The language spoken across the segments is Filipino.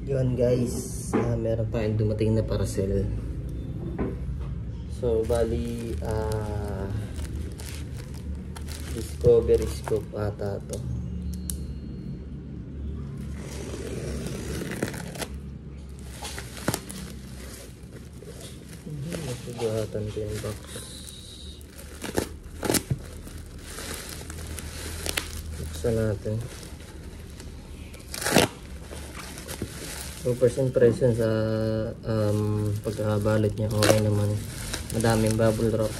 Yun guys, meron tayong dumating na parcel. So bali Discovery Scope ata to. Nasugatan ko yung box. Buksan natin. So first impression sa pagkabalot niya, okay naman. Madaming bubble wrap.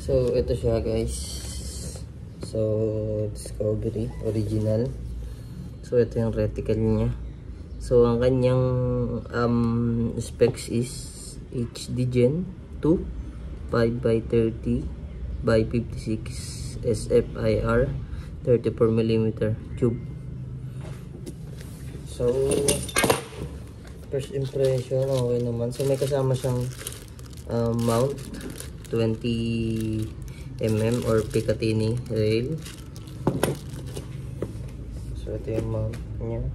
So ito siya guys. So Discovery original. So ito yung reticle niya. So ang kanyang specs is HD Gen 2 5x30 by 56 SFIR 34mm tube. So first impression, okay naman. So may kasama siyang mount 20mm or Picatinny rail. So ito yung mount niya.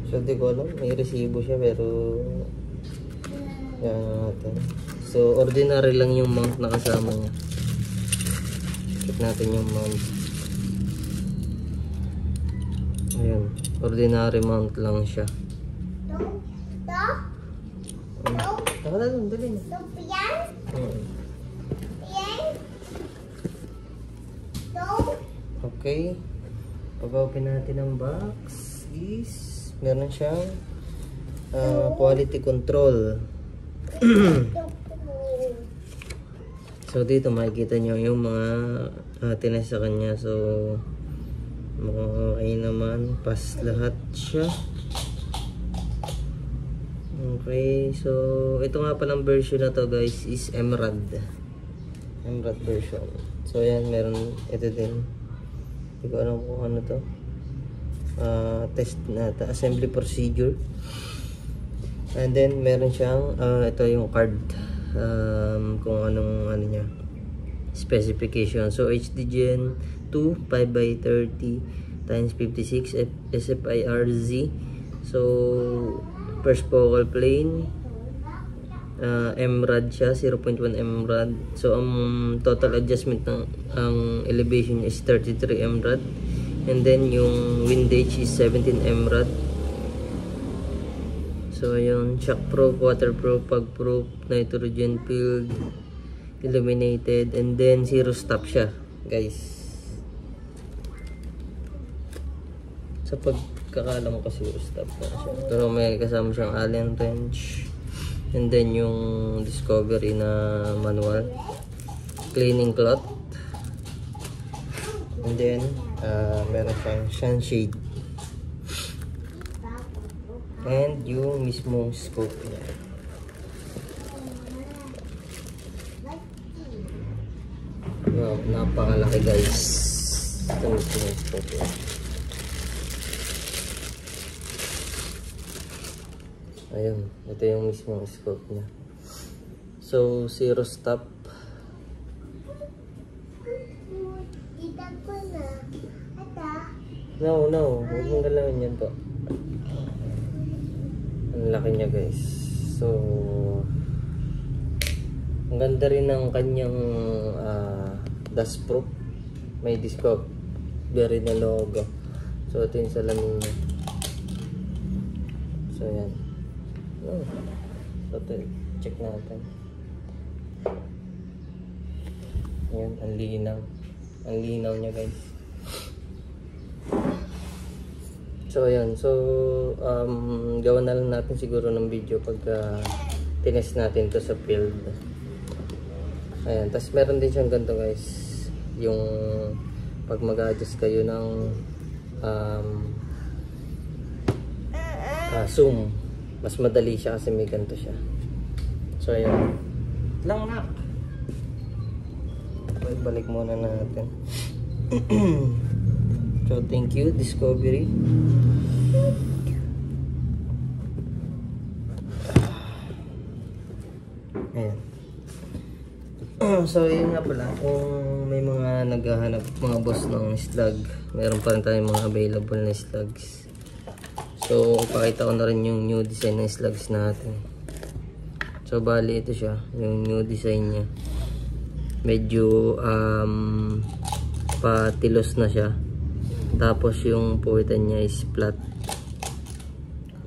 So di ko alam, may resibo siya pero yan natin. So ordinary lang yung mount na kasama niya. Check natin yung mount. Ayun, ordinary mount lang siya. Taka na dun, dali na. Okay, pag-open natin ang box is meron siyang quality control. So dito makikita nyo yung mga tinest sa kanya. So mukhang okay naman, pass lahat siya. Okay, so ito nga palang version na to guys is Emerald version. So yan, meron ito din. Hindi ko alam kung ano to. Test na assembly procedure. And then meron siyang ito yung card, kung anong ano niya specification. So HD Gen 2 5x30 times 56 SFIR Z. So first focal plane, MRAD siya, 0.1 MRAD. So ang total adjustment ng ang elevation is 33 MRAD. And then yung windage is 17 MRAD. So ayun, shockproof, waterproof, fog-proof, nitrogen filled, illuminated, and then zero stop siya guys. Sa pagkakalam ko zero stop na siya. Pero may kasama siyang Allen wrench, and then yung Discovery na manual, cleaning cloth, and then meron siyang sunshade, and yung mismong scope niya. Wow, napakalaki guys. Ito mismong scope niya. Ayun, ito yung mismong scope niya. So zero stop. No, huwag mong galawin yan po. Ang laki niya guys. So ang ganda rin ng kanyang dust proof. May Discovery na logo. So ito yung salamin niya. So yan. So ito, check natin. Ayan, ang linaw. Ang linaw niya guys. So ayan, so gawan na lang natin siguro ng video pagka tinest natin to sa field. Ayan, tapos meron din siyang ganito guys, yung pag mag-adjust kayo ng zoom, mas madali siya kasi may ganito siya. So ayan lang na, balik muna natin. So thank you Discovery. Ayan. So yun nga pala, kung may mga naghahanap mga boss ng slug, meron pa rin tayong mga available na slugs. So pakita ko na rin yung new design ng slugs natin. So bali ito siya, yung new design niya. Medyo patilos na siya. Tapos yung puwitan niya is flat.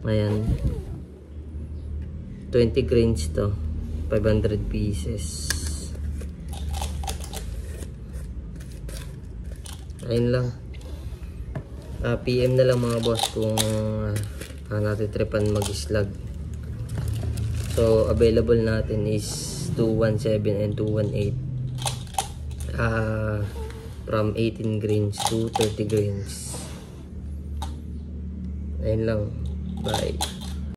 Ayan, 20 grains to, 500 pieces. Ayun lang. PM na lang mga boss kung natitripan mag-slug. So available natin is 217 and 218. From 18 grains to 30 grains. Ayun lang. Bye.